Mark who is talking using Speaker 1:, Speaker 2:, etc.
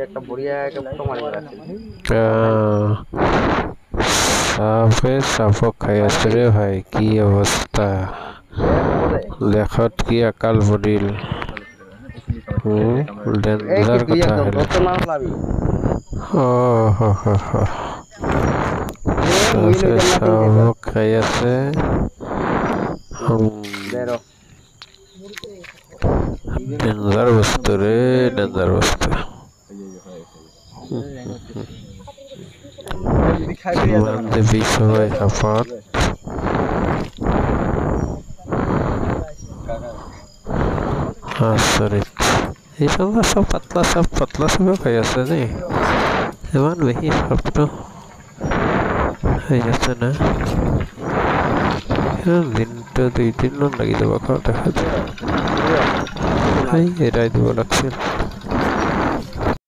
Speaker 1: একটা বড়িয়াকে ফুটো মারি রাখছিল
Speaker 2: সাপে সাপক খাই আছে রে ভাই কি অবস্থা লেখত কি আকাল পড়িল
Speaker 1: এই কি
Speaker 2: ডেঞ্জার
Speaker 1: তুই
Speaker 2: কথা
Speaker 1: একদম
Speaker 2: হেরে
Speaker 1: দত্ত না লাবি
Speaker 2: ও হো হো হো
Speaker 1: মুই লই না তিনটে
Speaker 2: সাপক খাই আছে
Speaker 1: দেরো
Speaker 2: ডেঞ্জার বস্তু রে ডেঞ্জার বস্তু ইমান দেবী সবাই হাফত আচৰিত এইসব সব পাতলা সবে খাই আছে নে ইমান বেশি সবটো হৈ আছে না দিনটো 2 দিন লাগি যাব খাওঁতে খাওঁতে এৰাই দিব লাগিছিল